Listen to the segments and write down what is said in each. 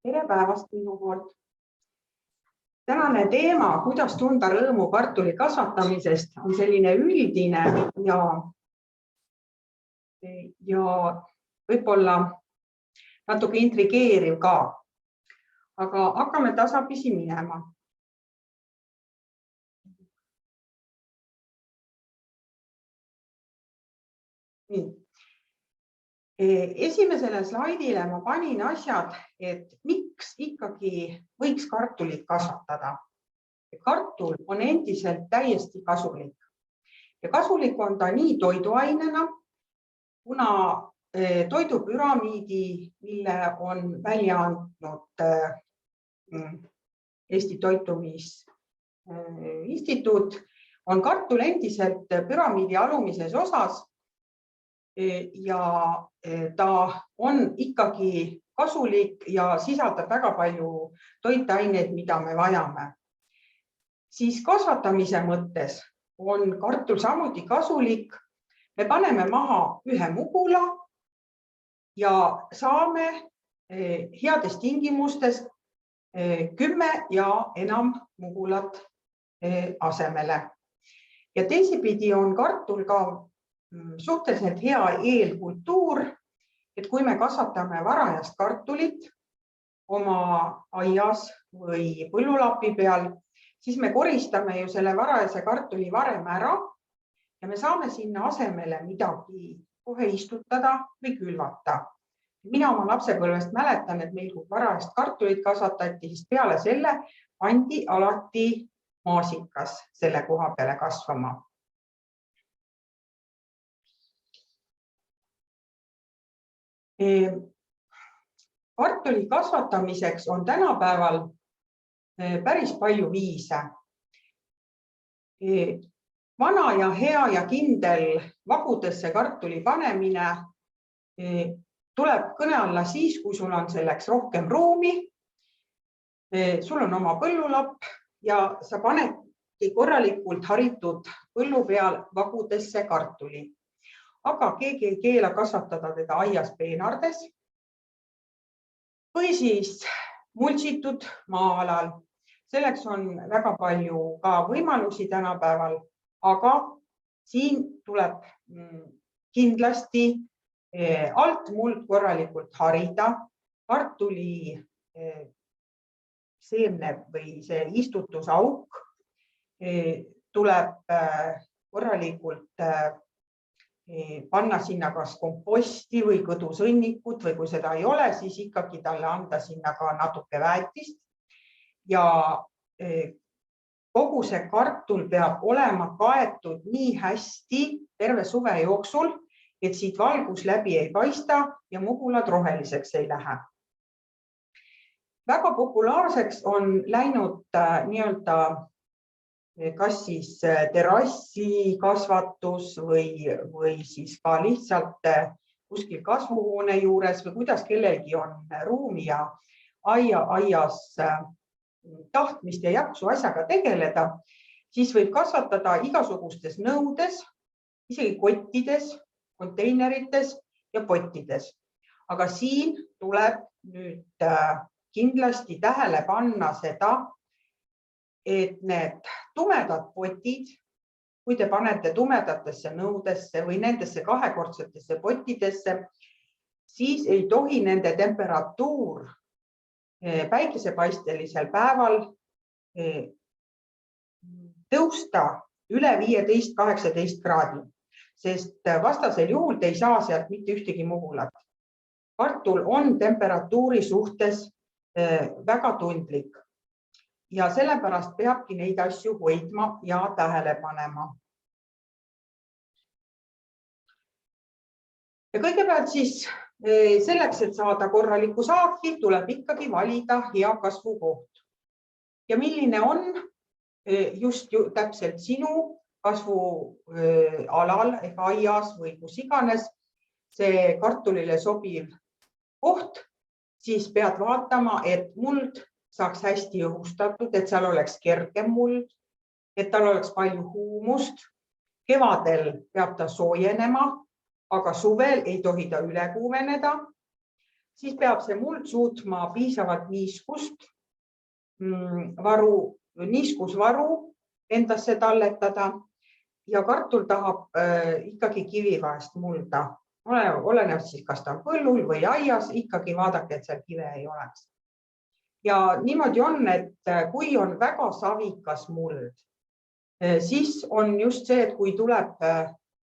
Tere päevast minu poolt. Tänane teema, kuidas tunda rõõmu kartuli kasvatamisest, on selline üldine ja võib-olla natuke intrigeeriv ka. Aga hakkame tasapisi minema. Nii. Esimesele slaidile ma panin asjad, et miks ikkagi võiks kartulit kasvatada. Kartul on endiselt täiesti kasulik. Ja kasulik on ta nii toiduainena, kuna toidupüramiidi, mille on välja andnud Eesti Toitumisinstituut, on kartul endiselt püramiidi alumises osas. Ja ta on ikkagi kasulik ja sisaldab väga palju toitaineid, mida me vajame. Siis kasvatamise mõttes on kartul samuti kasulik. Me paneme maha ühe mugula ja saame heades tingimustes 10 ja enam mugulat asemele. Ja teisipidi on kartul ka suhteliselt hea eelkultuur, et kui me kasvatame varajast kartulit oma aias või põllulapi peal, siis me koristame ju selle varajase kartuli varem ära ja me saame sinna asemele midagi kohe istutada või külvata. Mina oma lapsepõlvest mäletan, et meil kui varajast kartulit kasvatati, siis peale selle pandi alati maasikas selle koha peale kasvama. Kartuli kasvatamiseks on tänapäeval päris palju viise. Vana ja hea ja kindel vagudesse kartuli panemine tuleb kõne alla siis, kui sul on selleks rohkem ruumi, sul on oma põllulapp ja sa panedki korralikult haritud põllu peal vagudesse kartuli. Aga keegi ei keela kasvatada teda aias peenardes või siis mulčitud maa-alal. Selleks on väga palju ka võimalusi tänapäeval, aga siin tuleb kindlasti alt muld korralikult harida. Kartuli seemne või see istutusauk tuleb korralikult panna sinna kas komposti või kõdusõnnikut või kui seda ei ole, siis ikkagi talle anda sinna ka natuke väetist. Ja kogu see kartul peab olema kaetud nii hästi terve suve jooksul, et siit valgus läbi ei paista ja mugulad roheliseks ei lähe. Väga populaarseks on läinud kas siis terrassi kasvatus või siis ka lihtsalt kuskil kasvuhoone juures või kuidas kellelgi on ruumi ja aias tahtmist ja jaksu asjaga tegeleda, siis võib kasvatada igasugustes nõudes, isegi kottides, konteinerites ja pottides. Aga siin tuleb nüüd kindlasti tähele panna seda, et need tumedad potid, kui te panete tumedatesse nõudesse või nendesse kahekordsetesse pottidesse, siis ei tohi nende temperatuur päikesepaistelisel päeval tõusta üle 15-18 kraadi, sest vastasel juhul te ei saa sealt mitte ühtegi mugulat. Kartul on temperatuuri suhtes väga tundlik. Ja sellepärast peabki neid asju hoidma ja tähele panema. Ja kõigepealt siis selleks, et saada korralikku saaki, tuleb ikkagi valida hea kasvukoht. Ja milline on just täpselt sinu kasvualal ehk aias või kus iganes see kartulile sobiv koht, siis pead vaatama, et muld saaks hästi õhustatud, et seal oleks kergem muld, et tal oleks palju huumust. Kevadel peab ta soojenema, aga suvel ei tohi ta üle kuumeneda. siis peab see muld suutma piisavalt niiskusvaru endasse talletada ja kartul tahab ikkagi kivivaest mulda. Oleneb siis, kas ta on põllul või aias, ikkagi vaadake, et seal kive ei oleks. Ja niimoodi on, et kui on väga savikas muld, siis on just see, et kui tuleb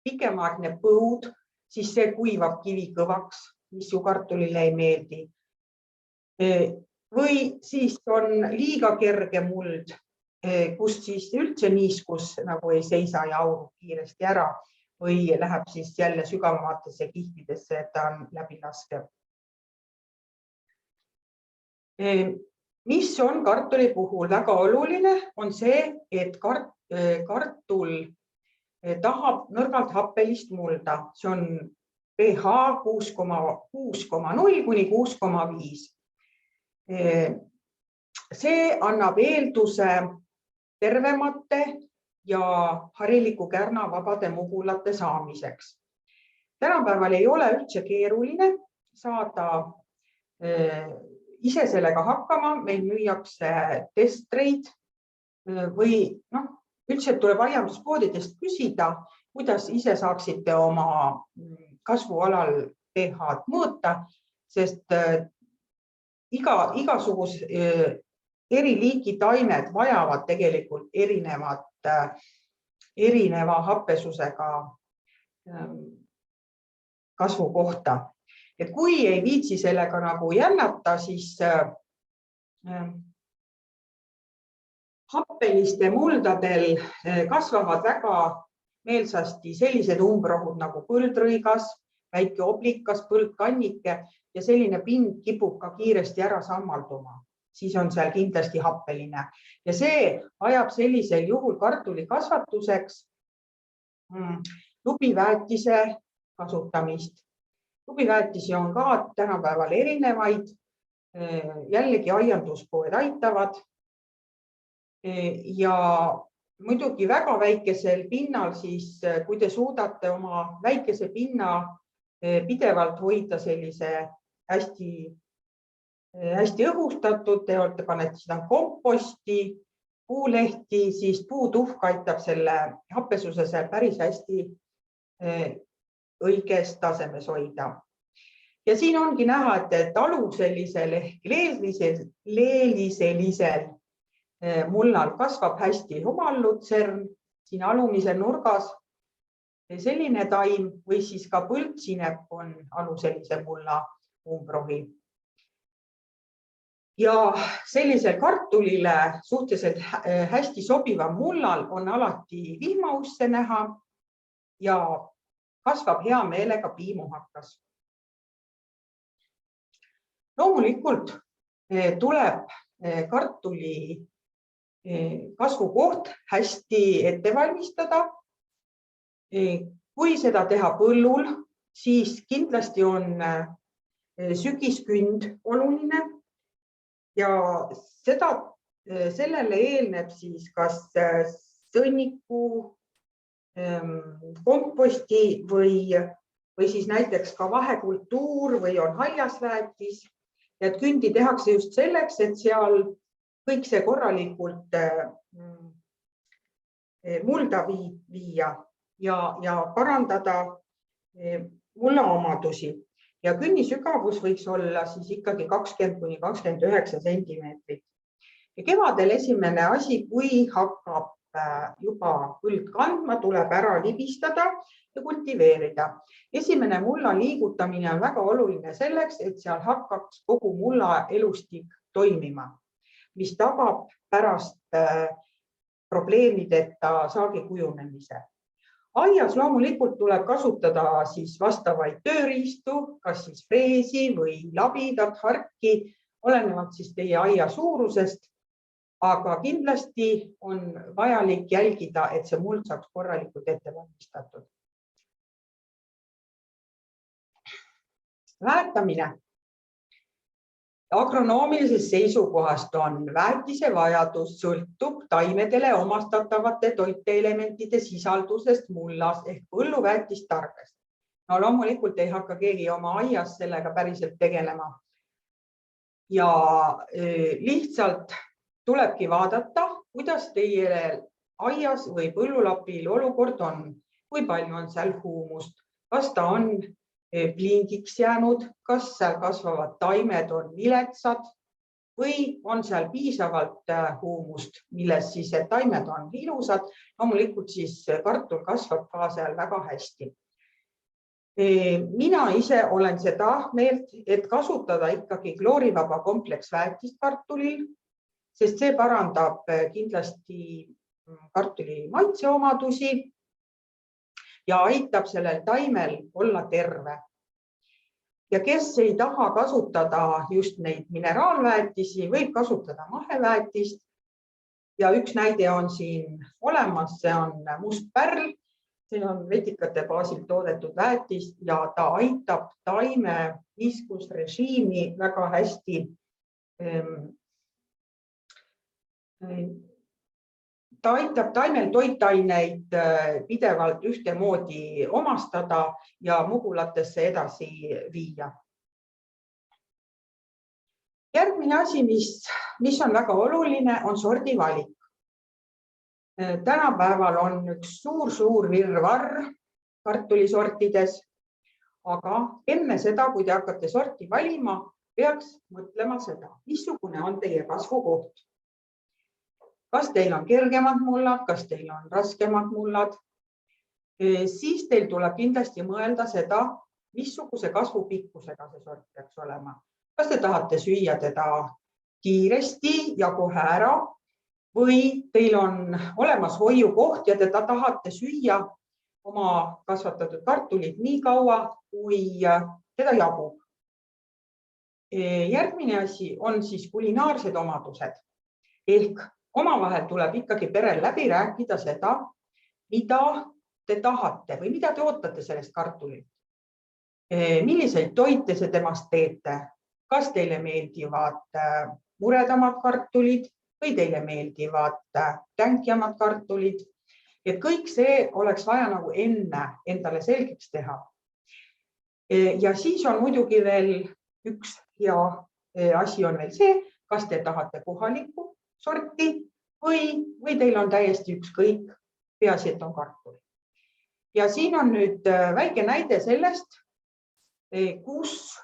pikemaaegne põud, siis see kuivab kivi kõvaks, mis ju kartulile ei meeldi. Või siis on liiga kerge muld, kus siis üldse niiskus nagu ei seisa ja aurub kiiresti ära või läheb siis jälle sügavamatesse kihtidesse, et ta on läbilaskev. Mis on kartuli puhul väga oluline, on see, et kartul tahab nõrgalt happelist mulda. See on pH 6,0 kuni 6,5. See annab eelduse tervemate ja hariliku kärna vabade mugulate saamiseks. Tänapäeval ei ole üldse keeruline saada ise sellega hakkama, meil müüakse testreid või üldse tuleb aianduspoodidest küsida, kuidas ise saaksite oma kasvualal pH-d mõõta, sest igasuguse eri liiki taimed vajavad tegelikult erineva happesusega kasvukohta. Et kui ei viitsi sellega nagu jännata, siis happeliste muldadel kasvavad väga meelsasti sellised umbrohud nagu põldrõigas, väike oblikas, põldkannike ja selline pind kipub ka kiiresti ära sammalduma. Siis on seal kindlasti happeline ja see vajab sellisel juhul kartuli kasvatuseks lubiväetise kasutamist. Lubiväetisi on ka tänapäeval erinevaid, jällegi aianduspoed aitavad ja muidugi väga väikesel pinnal, siis kui te suudate oma väikese pinna pidevalt hoida sellise hästi õhustatud, te panete seda komposti, puulehti, siis puutuhk aitab selle happesuse seal päris hästi õiges tasemes hoida. Ja siin ongi näha, et aluselisel ehk leeliselisel mullal kasvab hästi humallutserm, siin alumisel nurgas selline taim või siis ka põldsinep on aluselise mulla umbrohi. Ja sellisel kartulile suhteliselt hästi sobiva mullal on alati vihmausse näha ja kasvab hea meelega piimuhakas. Loomulikult tuleb kartuli kasvukoht hästi ette valmistada. Kui seda teha põllul, siis kindlasti on sügiskünd oluline ja sellele eelneb siis kas sõnniku, komposti või siis näiteks ka vahekultuur või on haljasväetis. Ja kündi tehakse just selleks, et seal kõik see korralikult mulda viia ja parandada mulla omadusi. Ja künni sügavus võiks olla siis ikkagi 20 kuni 29 sentimeetrit. Ja kevadel esimene asi, kui hakkab juba põld kandma, tuleb ära libistada ja kultiveerida. Esimene mulla liigutamine on väga oluline selleks, et seal hakkaks kogu mulla elustik toimima, mis tagab pärast probleemideta saagi kujunemise. Aias loomulikult tuleb kasutada siis vastavaid tööriistu, kas siis freesi või labidat, harki, olenevalt siis teie aia suurusest. Aga kindlasti on vajalik jälgida, et see muld saaks korralikult ette valmistatud. Väetamine. Agronoomilisest seisukohast on väetise vajadus sõltub taimedele omastatavate toiteelementide sisaldusest mullas ehk põlluväetistarbest. No loomulikult ei hakka keegi oma aias sellega päriselt tegelema. Ja lihtsalt tulebki vaadata, kuidas teie aias või põllulapil olukord on, kui palju on seal huumust, kas ta on plingiks jäänud, kas seal kasvavad taimed on viletsad või on seal piisavalt huumust, milles siis taimed on ilusad. Loomulikult siis kartul kasvab ka seal väga hästi. Mina ise olen seda meelt, et kasutada ikkagi kloorivaba kompleksväetist kartulil, sest see parandab kindlasti kartuli maitseomadusi ja aitab sellel taimel olla terve. Ja kes ei taha kasutada just neid mineraalväetisi, võib kasutada maheväetist. Ja üks näide on siin olemas, see on mustpärl. See on vetikate baasil toodetud väetis ja ta aitab taime niiskusrežiimi väga hästi. Ta aitab taimel toitaineid pidevalt ühtemoodi omastada ja mugulatesse edasi viia. Järgmine asi, mis on väga oluline, on sordivalik. Tänapäeval on üks suur virvarr kartulisortides, aga enne seda, kui te hakkate sorti valima, peaks mõtlema seda, missugune on teie kasvukoht. Kas teil on kergemad mullad, kas teil on raskemad mullad, siis teil tuleb kindlasti mõelda seda, missuguse kasvupikkusega see sort peaks olema. Kas te tahate süüa teda kiiresti ja kohe ära või teil on olemas hoiukoht ja te tahate süüa oma kasvatatud kartulit nii kaua, kui teda jagub. Järgmine asi on siis kulinaarsed omadused. Ehk omavahel tuleb ikkagi perel läbi rääkida seda, mida te tahate või mida te ootate sellest kartulit. Milliseid toite te temast teete? Kas teile meeldivad muredamad kartulid või teile meeldivad tänkjamad kartulid? Et kõik see oleks vaja nagu enne endale selgeks teha. Ja siis on muidugi veel üks hea asi on veel see, kas te tahate kohalikku sorti või teil on täiesti ükskõik, peaasi, et on kartul. Ja siin on nüüd väike näide sellest, kus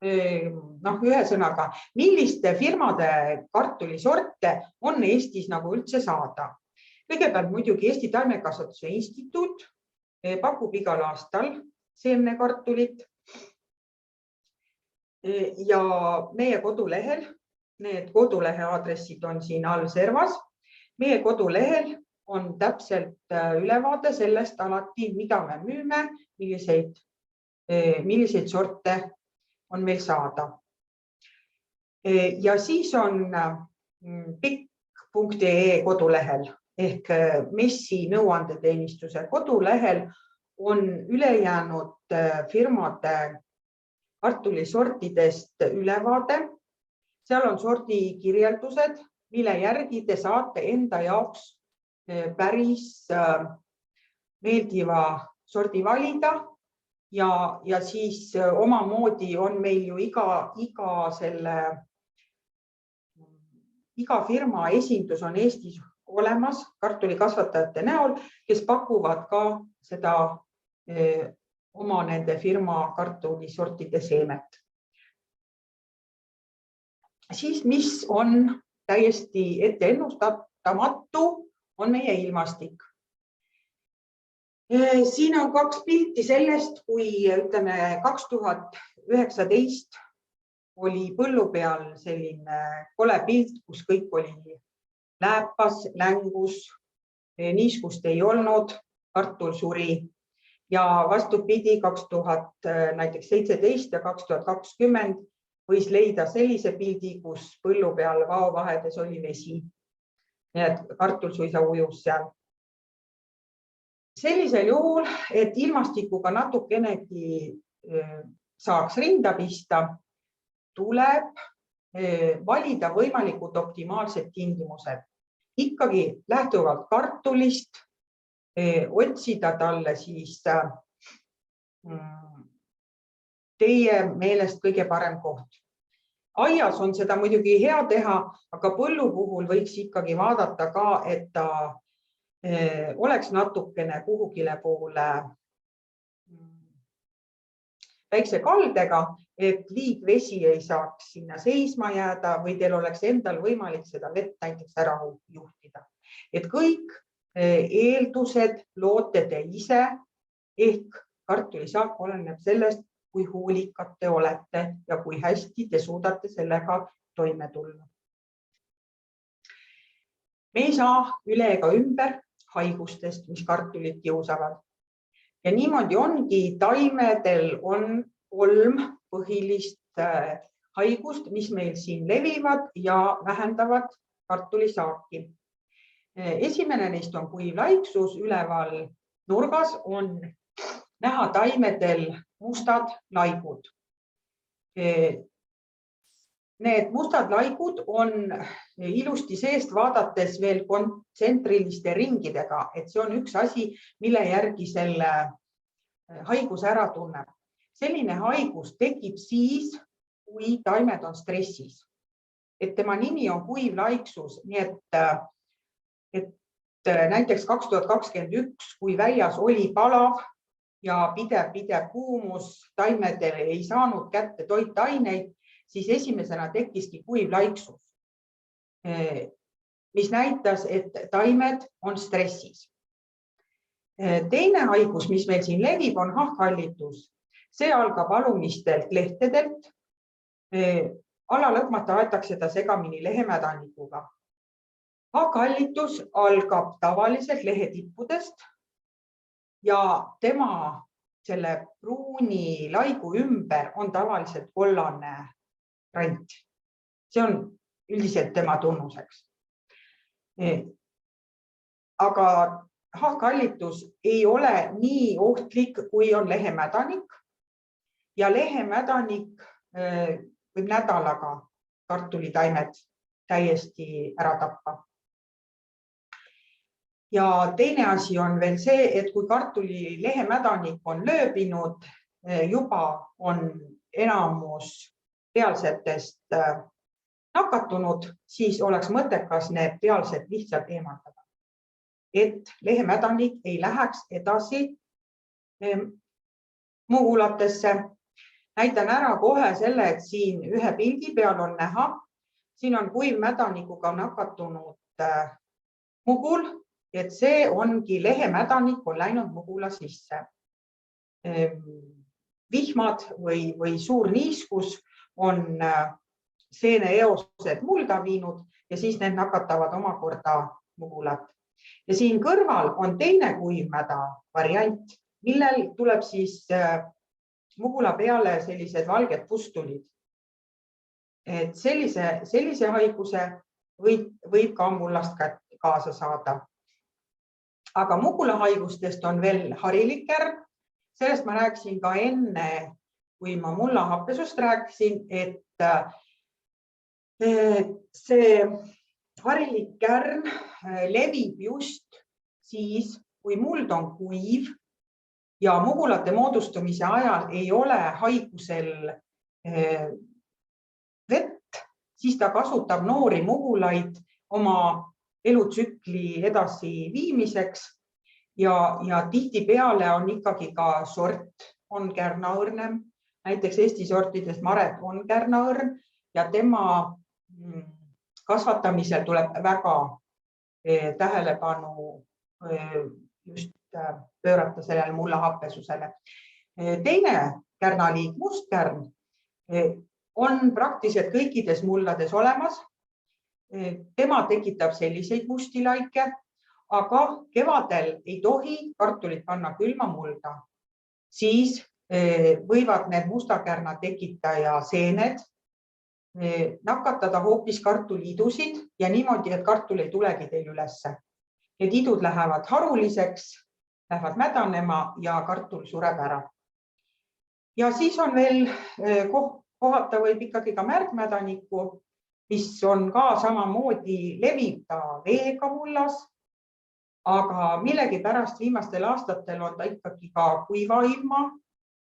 ühesõnaga, milliste firmade kartulisorte on Eestis nagu üldse saada. Kõigepealt muidugi Eesti Taimekasvatuse Instituut pakub igal aastal seemnekartulit ja meie kodulehel, need kodulehe aadressid on siin all servas, meie kodulehel on täpselt ülevaade sellest alati, mida me müüme, milliseid sorte on meil saada. Ja siis on pikk.ee kodulehel ehk MES-i nõuandeteenistuse kodulehel on ülejäänud firmade kartulisortidest ülevaade. Seal on sordikirjeldused, mille järgi te saate enda jaoks päris meeldiva sordi valida. Ja siis omamoodi on meil ju iga firma esindus on Eestis olemas kartulikasvatajate näol, kes pakuvad ka seda oma nende firma kartulisortide seemet. Siis, mis on täiesti ette ennustamatu, on meie ilmastik. Siin on kaks pilti sellest, kui ütleme 2019 oli põllu peal selline kole pilt, kus kõik oli lääpas, längus, niiskust ei olnud, kartul suri ja vastupidi 2017 ja 2020 võis leida sellise pildi, kus põllu peal vaovahedes oli vesi. Nii et kartul suisa ujus seal. Sellisel juhul, et ilmastikuga natukenegi saaks rinda pista, tuleb valida võimalikult optimaalsed tingimused. Ikkagi lähtuvalt kartulist otsida talle siis teie meelest kõige parem koht. Aias on seda muidugi hea teha, aga põllu puhul võiks ikkagi vaadata ka, et ta oleks natukene kuhugile poole väikse kaldega, et liigvesi ei saaks sinna seisma jääda või teil oleks endal võimalik seda vett näiteks ära juhtida. Et kõik eeldused loote te ise ehk kartulisaak oleneb sellest, kui hoolikad te olete ja kui hästi te suudate sellega toime tulla. Me ei saa üle ega ümber haigustest, mis kartulit kiusavad. Ja niimoodi ongi, taimedel on 3 põhilist haigust, mis meil siin levivad ja vähendavad kartulisaaki. Esimene neist on kuivlaiksus, üleval nurgas on näha taimedel mustad laigud. Need mustad laigud on ilusti seest vaadates veel kontsentriliste ringidega, et see on üks asi, mille järgi selle haiguse ära tunneb. Selline haigus tekib siis, kui taimed on stressis. Et tema nimi on kuivlaiksus, nii et näiteks 2021, kui väljas oli palav ja pidev kuumus, taimedel ei saanud kätte toitaineid, siis esimesena tekkiski kuivlaiksus, mis näitas, et taimed on stressis. Teine haigus, mis meil siin levib, on hahkhallitus. See algab alumistelt lehtedelt. Alalõpmata aetakse ta segamini lehemädanikuga. Hahkhallitus algab tavaliselt lehetippudest ja tema selle pruuni laigu ümber on tavaliselt kollane rant. See on üldiselt tema tunnuseks. Aga hahkhallitus ei ole nii ohtlik, kui on lehemädanik ja lehemädanik võib nädalaga kartulitaimed täiesti ära tappa. Ja teine asi on veel see, et kui kartuli lehemädanik on lööbinud, juba on enamus pealsetest nakatunud, siis oleks mõttekas need pealsed lihtsalt eemaldada. Et lehemädanik ei läheks edasi mugulatesse. Näitan ära kohe selle, et siin ühe pildi peal on näha. Siin on kuivmädanikuga nakatunud mugul, et see ongi lehemädanik on läinud mugula sisse. Vihmad või suur niiskus on seeneeosed mulda viinud ja siis need nakatavad omakorda mugulat. Ja siin kõrval on teine kuivmäda variant, millel tuleb siis mugula peale sellised valged pustulid. Et sellise haiguse võib ka mullast kaasa saada. Aga mugulahaigustest on veel harilik kärn. Sellest ma rääkisin ka enne, kui ma mullahappesust rääkisin, et see harilik kärn levib just siis, kui muld on kuiv ja mugulate moodustumise ajal ei ole haigusel vett, siis ta kasutab noori mugulaid oma elutsükli edasi viimiseks ja tihtipeale on ikkagi ka sort on kärnaõrnem. Näiteks Eesti sortides Maret on kärnaõrn ja tema kasvatamisel tuleb väga tähelepanu just pöörata sellele mullahappesusele. Teine kärnaliik, mustkärn, on praktiliselt kõikides mullades olemas. Tema tekitab selliseid musti laike, aga kevadel ei tohi kartulit panna külma mulda. Siis võivad need mustakärna tekitaja seened nakatada hoopis kartuliidusid ja niimoodi, et kartul ei tulegi teil ülesse. Need idud lähevad haruliseks, lähevad mädanema ja kartul sureb ära. Ja siis on veel kohata võib ikkagi ka märgmädanikku, mis on ka samamoodi levib ta veega mullas, aga millegi pärast viimastel aastatel on ta ikkagi ka kuiva ilma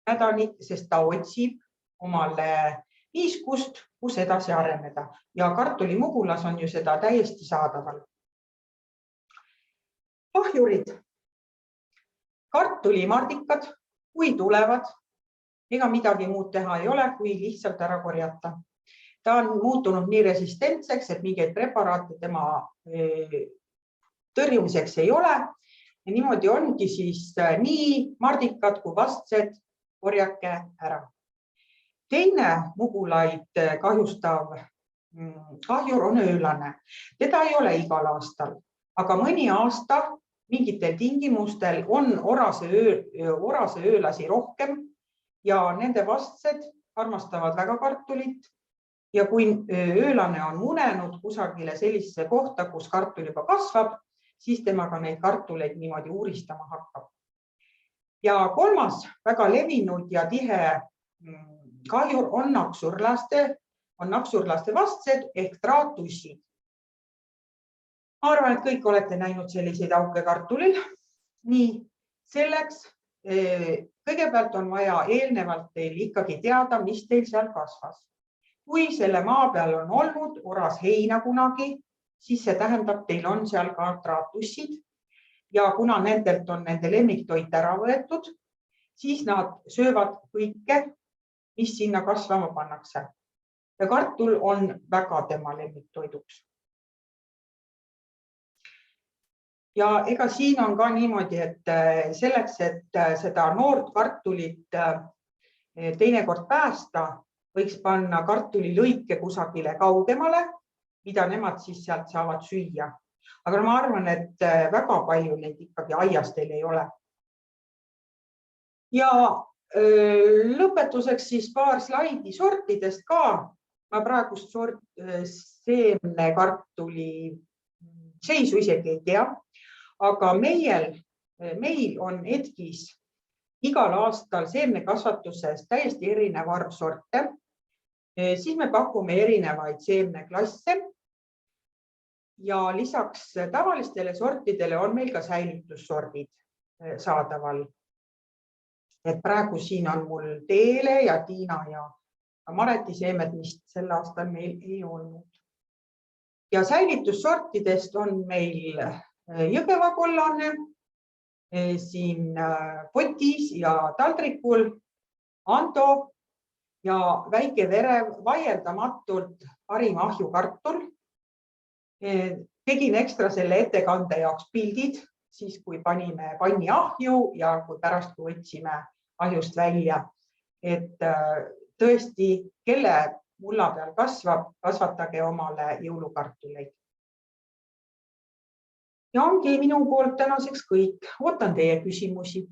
nädani, sest ta otsib omale niiskust, kus edasi areneda ja kartulimugulas on ju seda täiesti saadaval. Kahjurid, kartulimardikad, kui tulevad, ega midagi muud teha ei ole, kui lihtsalt ära korjata. Ta on muutunud nii resistentseks, et mingeid preparaate tema tõrjumiseks ei ole. Ja niimoodi ongi siis nii mardikad kui vastsed korjake ära. Teine mugulaid kahjustav kahjur on öölane. Teda ei ole igal aastal, aga mõni aasta mingitel tingimustel on orase öölasi rohkem ja nende vastsed armastavad väga kartulit. Ja kui öölane on munenud kusagile sellisesse kohta, kus kartul juba kasvab, siis temaga neid kartuleid niimoodi uuristama hakkab. Ja kolmas väga levinud ja tihe kahjur on naksurlaste vastsed ehk traatussid. Ma arvan, et kõik olete näinud selliseid auke kartulil. Nii, selleks kõigepealt on vaja eelnevalt teil ikkagi teada, mis teil seal kasvas. Kui selle maa peal on olnud oras heina kunagi, siis see tähendab, teil on seal ka traatussid ja kuna nendelt on nende lemmiktoit ära võetud, siis nad söövad kõike, mis sinna kasvama pannakse. Ja kartul on väga tema lemmiktoiduks. Ja ega siin on ka niimoodi, et selleks, et seda noort kartulit teinekord päästa, võiks panna kartulilõike kusagile kaugemale, mida nemad siis sealt saavad süüa. Aga ma arvan, et väga palju neid ikkagi aias teil ei ole. Ja lõpetuseks siis paar slaidi sortidest ka. Ma praegust seemnekartuli seisu isegi ei tea, aga meil on Etkis igal aastal seemnekasvatuses täiesti erinev arv sorte. Siis me pakume erinevaid seemneklasse ja lisaks tavalistele sortidele on meil ka säilitussordid saadaval. Et praegu siin on mul Teele ja Tiina ja Mareti seemed, mis sel aastal meil ei olnud. Ja säilitussortidest on meil Jõgeva kollane, siin potis ja taldrikul, Ando ja väike verev vaieldamatult parim ahjukartul. Tegin ekstra selle ettekande jaoks pildid, siis kui panime panni ahju ja kui pärast kui võtsime ahjust välja. Et tõesti, kelle mulla peal kasvab, kasvatage omale jõulukartuleid. Ja ongi minu poolt tänaseks kõik. Ootan teie küsimusi.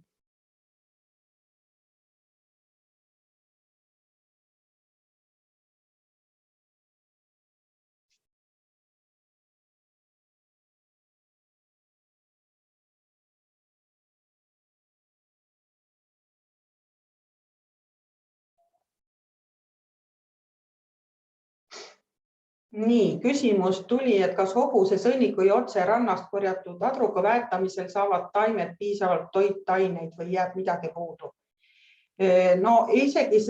Nii, küsimus tuli, et kas hobuse sõnniku ja otse rannast korjatud adruga väetamisel saavad taimed piisavalt toitaineid või jääb midagi puudu? No isegi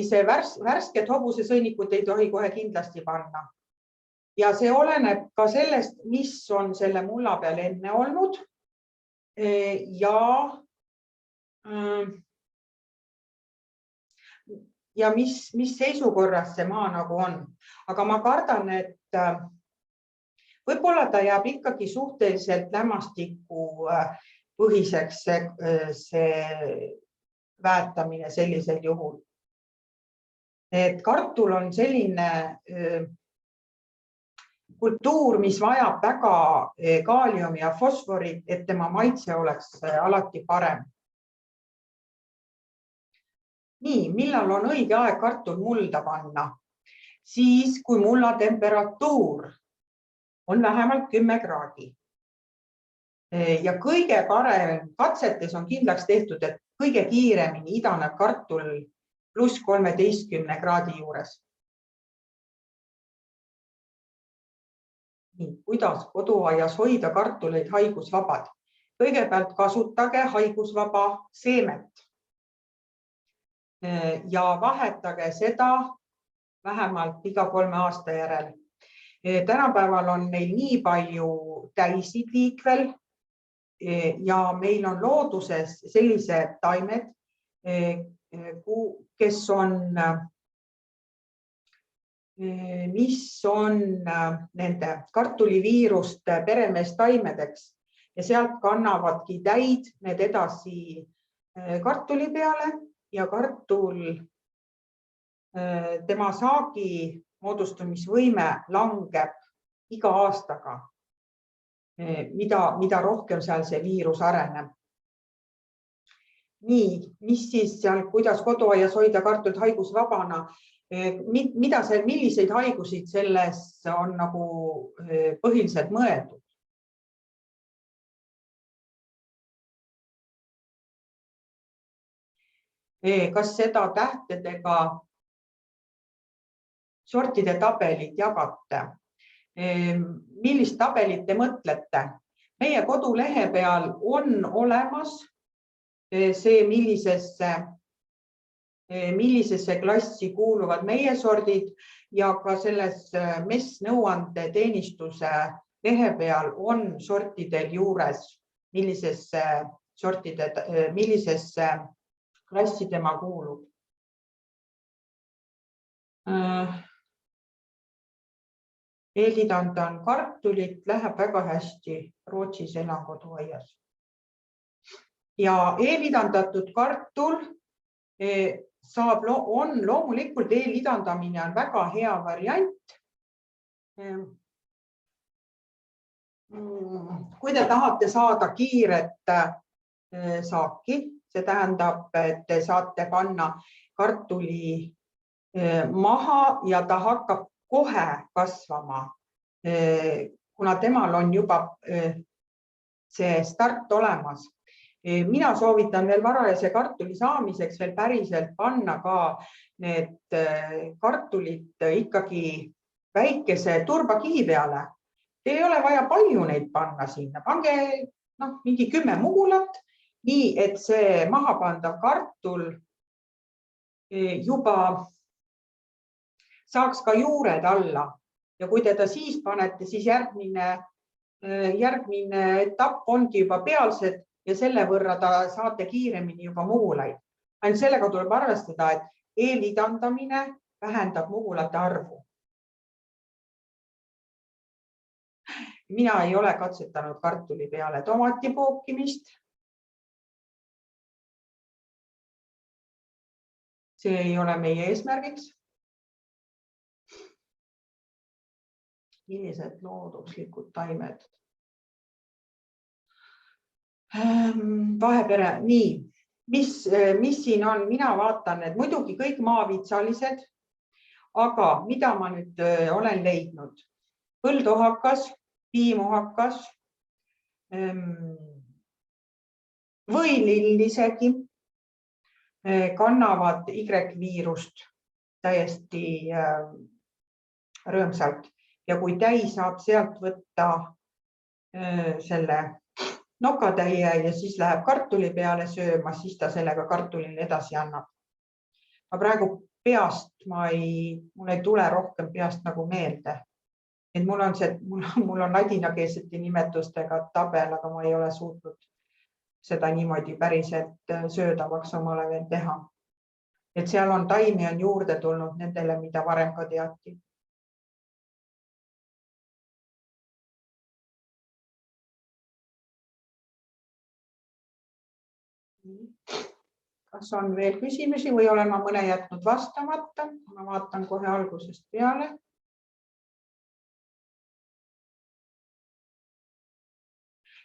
see värsket hobuse sõnnikut ei tohi kohe kindlasti panna. Ja see oleneb ka sellest, mis on selle mulla peal enne olnud ja mis seisukorras see maa nagu on. Aga ma kardan, et võib-olla ta jääb ikkagi suhteliselt lämmastiku põhiseks see väetamine sellisel juhul. Et kartul on selline kultuur, mis vajab väga kaaliumi ja fosforit, et tema maitse oleks alati parem. Nii, millal on õige aeg kartul mulda panna? Siis, kui mulla temperatuur on vähemalt 10 kraadi. Ja kõige parem katsetes on kindlaks tehtud, et kõige kiiremini idaneb kartul pluss 13 kraadi juures. Nii, kuidas koduaias hoida kartuleid haigusvabad? kõigepealt kasutage haigusvaba seemet ja vahetage seda vähemalt iga 3 aasta järel. Tänapäeval on meil nii palju täisid liikvel ja meil on looduses sellised taimed, mis on nende kartuliviiruste peremeestaimedeks ja sealt kannavadki täid need edasi kartuli peale ja kartul, tema saagi moodustumisvõime langeb iga aastaga, mida rohkem seal see viirus areneb. Nii, mis siis seal, kuidas koduaias hoida kartulit haigusvabana, milliseid haigusid selles on nagu põhiliselt mõeldud? Kas seda tähtedega sortide tabelit jagate? Millist tabelit te mõtlete? Meie kodulehe peal on olemas see, millisesse klassi kuuluvad meie sordid ja ka selles MES nõuandeteenistuse lehe peal on sortidel juures, millisesse klassi tema kuulub. Eelidandan kartulit, läheb väga hästi, Rootsis elan koduaias. Ja eelidandatud kartul on loomulikult eelidandamine on väga hea variant. Kui te tahate saada kiiret saaki, see tähendab, et te saate panna kartuli maha ja ta hakkab kohe kasvama, kuna temal on juba see start olemas. Mina soovitan veel varajase kartuli saamiseks veel päriselt panna ka need kartulid ikkagi väikese turbakihi peale. Teil ei ole vaja palju neid panna sinna, pange mingi 10 mugulat, nii et see maha pandav kartul juba saaks ka juured alla ja kui teda siis panete, siis järgmine etapp ongi juba pealsed ja selle võrra ta saate kiiremini juba mugulaid. Ainult sellega tuleb arvestada, et eelidandamine vähendab mugulate arvu. Mina ei ole katsetanud kartuli peale tomati pookimist. See ei ole meie eesmärgiks. Millised looduslikud taimed? Vahepere, nii, mis siin on, mina vaatan, et muidugi kõik maavitsalised, aga mida ma nüüd olen leidnud? Põldohakas, piimuhakas, võilill isegi kannavad Y-viirust täiesti rõõmsalt ja kui täi saab sealt võtta selle nokatäie ja siis läheb kartuli peale sööma, siis ta sellega kartulile edasi annab. Ma praegu peast, mul ei tule rohkem peast nagu meelde. Et mul on ladinakeelsete nimetustega tabel, aga ma ei ole suutnud seda niimoodi päriselt söödavaks omale veel teha. Et seal on taimi on juurde tulnud nendele, mida varem ka teati. Kas on veel küsimusi või olen ma mõne jätnud vastamata? Ma vaatan kohe algusest peale.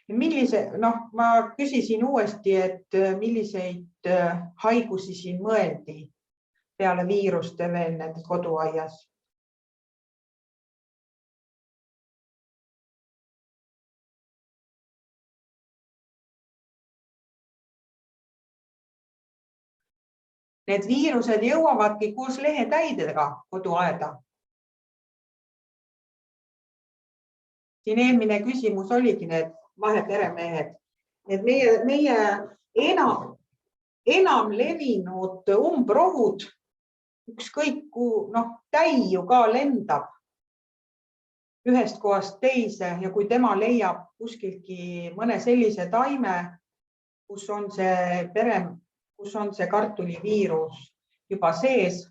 Ma küsisin uuesti, et milliseid haigusi siin mõeldi peale viiruste veel nendes koduaias. Need viirused jõuavadki koos lehetäidega koduaeda. Siin eelmine küsimus oligi need vaheperemehed. et meie enam levinud umbrohud, ükskõik kui täi ju ka lendab ühest kohast teise ja kui tema leiab kuskiltki mõne sellise taime, kus on see kartuliviirus juba sees.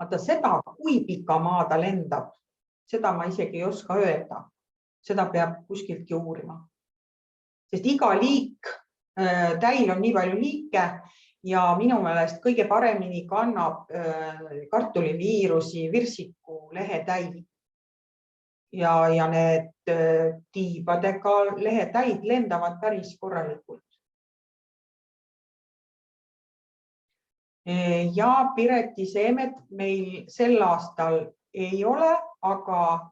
Vaata seda, kui pika maa ta lendab, seda ma isegi ei oska öelda. Seda peab kuskiltki uurima. Sest iga liik, täil on nii palju liike ja minu meelest kõige paremini kannab kartuliviirusi virsiku lehetäi. Ja need tiibadega lehetäid lendavad päris korralikult. Ja piretiseemed meil sel aastal ei ole, aga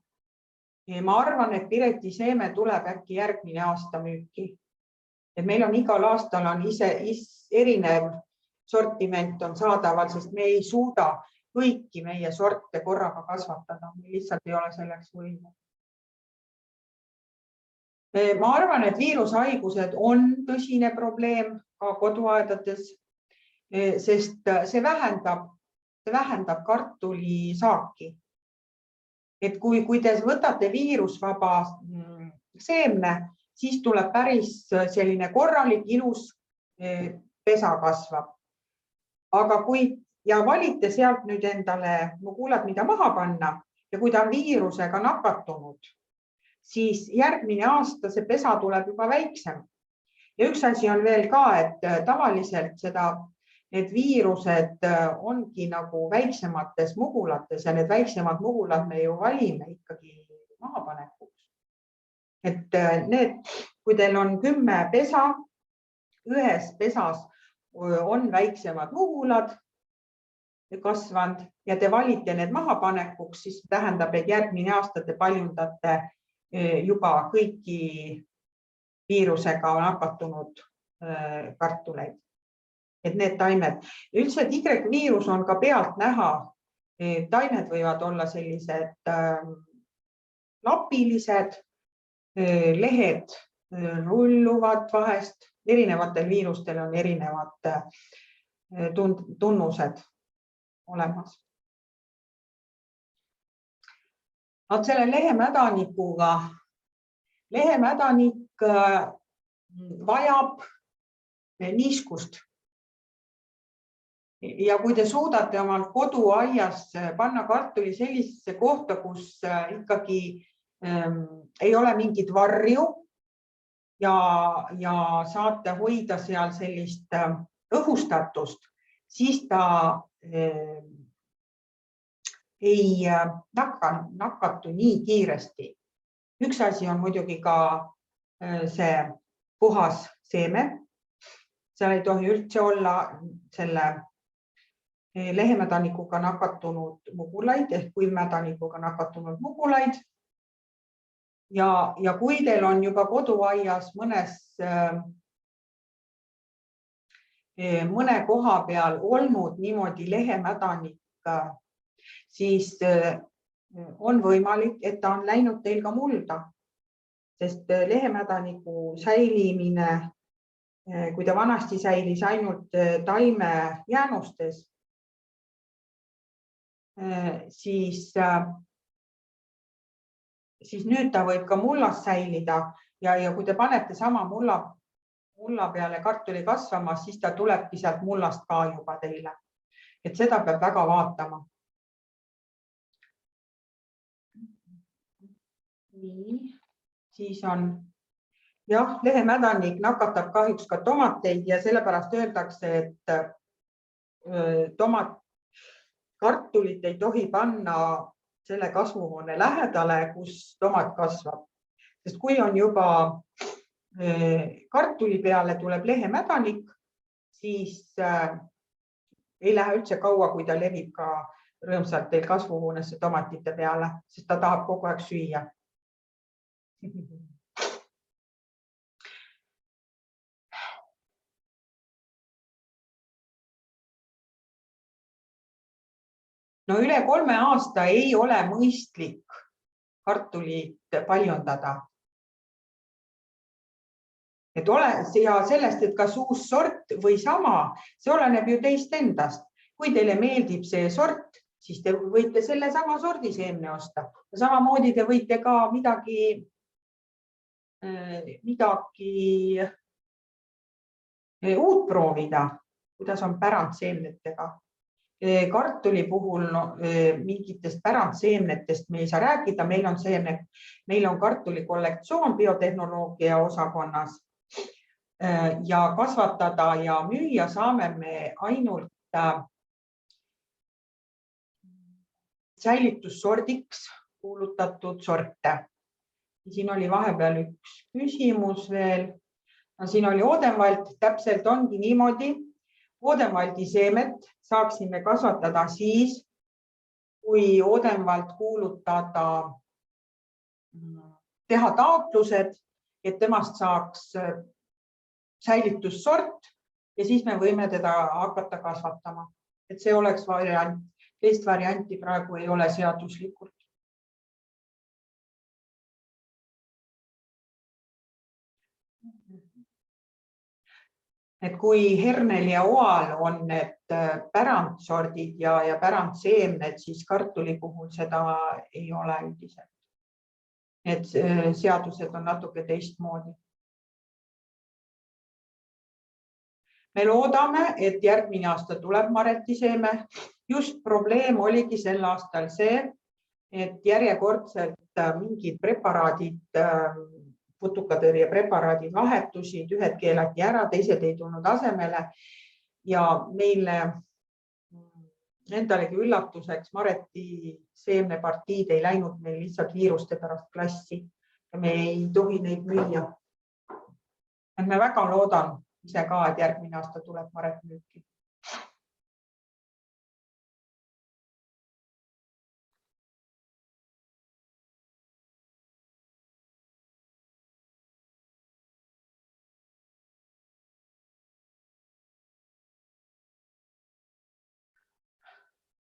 ma arvan, et piretiseeme tuleb äkki järgmine aasta müüki. Et meil on igal aastal on erinev sortiment on saadaval, sest me ei suuda kõiki meie sorte korraga kasvatada. Meil lihtsalt ei ole selleks võimu. Ma arvan, et viirushaigused on tõsine probleem ka koduaedades, sest see vähendab kartulisaaki. Et kui te võtate viirusvaba seemne, siis tuleb päris selline korralik, ilus pesa kasvab. Aga ja valite sealt nüüd endale mugulad, mida maha panna ja kui ta on viirusega nakatunud, siis järgmine aasta see pesa tuleb juba väiksem. Ja üks asi on veel ka, et tavaliselt need viirused ongi nagu väiksemates mugulates ja need väiksemad mugulad me ju valime ikkagi mahapanekuks. Et kui teil on 10 pesa, ühes pesas on väiksemad mugulad kasvanud ja te valite need mahapanekuks, siis tähendab, et järgmine aasta te paljundate juba kõiki viirusega nakatunud kartuleid. Et need taimed. Üldse Y-viirus on ka pealt näha. Taimed võivad olla sellised lapilised, lehed rulluvad vahest. Erinevatel viirustel on erinevad tunnused olemas. Selle lehemädanikuga. Lehemädanik vajab niiskust. Ja kui te suudate omal koduaias panna kartuli sellisesse kohta, kus ikkagi ei ole mingit varju ja saate hoida seal sellist õhustatust, siis ta ei nakatu nii kiiresti. Üks asi on muidugi ka see puhas seeme. Seal ei tohi üldse olla selle lehemädanikuga nakatunud mugulaid ehk kuivmädanikuga nakatunud mugulaid. Ja kui teil on juba koduaias mõne koha peal olnud niimoodi lehemädanik, siis on võimalik, et ta on läinud teil ka mulda, sest lehemädaniku säilimine, kui ta vanasti säilis ainult taime jäänustes, siis nüüd ta võib ka mullas säilida ja kui te panete sama mulla peale kartuli kasvama, siis ta tulebki sealt mullast ka juba teile. Et seda peab väga vaatama. Nii, siis on lehemädanik nakatab kahjuks ka tomateid ja sellepärast öeldakse, et kartulit ei tohi panna selle kasvuhoone lähedale, kus tomat kasvab. Sest kui on juba kartuli peale tuleb lehemädanik, siis ei lähe üldse kaua, kui ta levib ka rõõmsalt teil kasvuhoonesse tomatite peale, sest ta tahab kogu aeg süüa. No üle 3 aasta ei ole mõistlik kartulit paljundada. Ja sellest, et kas uus sort või sama, see oleneb ju teist endast. Kui teile meeldib see sort, siis te võite selle sama sordi seemne osta. Samamoodi te võite ka midagi uut proovida, kuidas on pärandseemnetega. Kartuli puhul mingitest pärandseemnetest me ei saa rääkida. Meil on kartuli kollektsioon biotehnoloogia osakonnas ja kasvatada ja müüa saame me ainult säilitussordiks kuulutatud sorte. Siin oli vahepeal üks küsimus veel. Siin oli Odenwald, täpselt ongi niimoodi. Odenwaldi seemet saaksime kasvatada siis, kui Odenwald kuulutada, teha taotlused, et temast saaks säilitussort ja siis me võime teda hakata kasvatama. Et see oleks variant. Teist varianti praegu ei ole seaduslikult. Et kui hernel ja oal on need pärandsordid ja pärandseemned, siis kartuli puhul seda ei ole üldiselt. Et seadused on natuke teistmoodi. Me loodame, et järgmine aasta tuleb maretiseeme. Just probleem oligi sel aastal see, et järjekordselt mingid preparaadid, putukatõrje preparaadid vahetusid, ühed keelati ära, teised ei tulnud asemele ja meile endalegi üllatuseks mareti seemnepartiid ei läinud meil lihtsalt viiruste pärast klassi ja me ei tohi neid müüa. Et me väga loodan ise ka, et järgmine aasta tuleb maret müüki.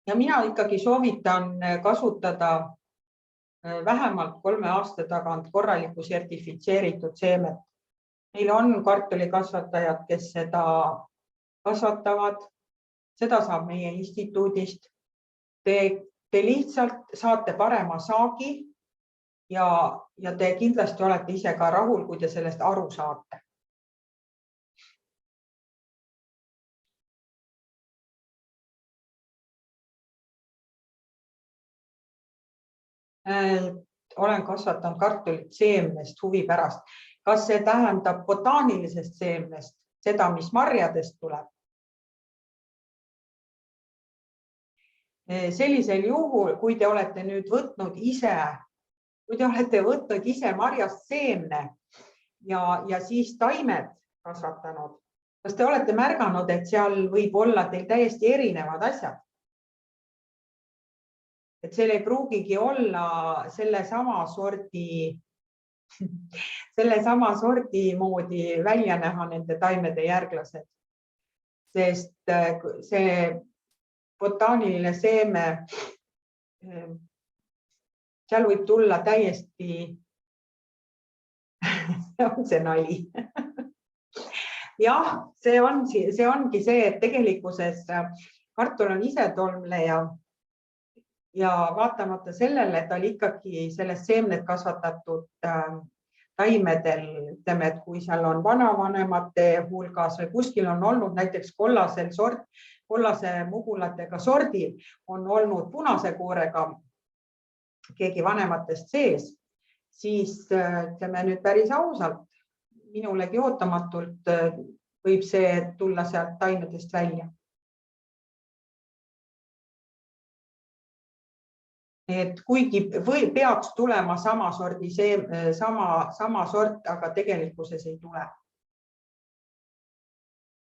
Ja mina ikkagi soovitan kasutada vähemalt 3 aasta tagant korralikku sertifitseeritud seemet. Meil on kartulikasvatajad, kes seda kasvatavad. Seda saab meie instituudist. Te lihtsalt saate parema saagi ja te kindlasti olete ise ka rahul, kui te sellest aru saate. Olen kasvatanud kartulit seemnest huvi pärast. Kas see tähendab botaanilisest seemnest, seda, mis marjadest tuleb? Sellisel juhul, kui te olete nüüd võtnud ise marjast seemne ja siis taimed kasvatanud, kas te olete märganud, et seal võib olla teil täiesti erinevad asjad? Et seal ei pruugigi olla selle sama sordi moodi välja näha nende taimede järglased. Sest see botaaniline seeme, seal võib tulla täiesti, on see nali. Jah, see ongi see, et tegelikkuses kartul on ise tolmleja. Ja vaatamata sellele, et oli ikkagi sellest seemnet kasvatatud taimedel, ütleme, et kui seal on vanavanemate hulgas või kuskil on olnud näiteks kollase mugulatega sordil, on olnud punase koorega keegi vanematest sees, siis ütleme nüüd päris ausalt, minulegi ootamatult võib see tulla sealt taimedest välja. Et kuigi peaks tulema sama sort, aga tegelikkuses ei tule.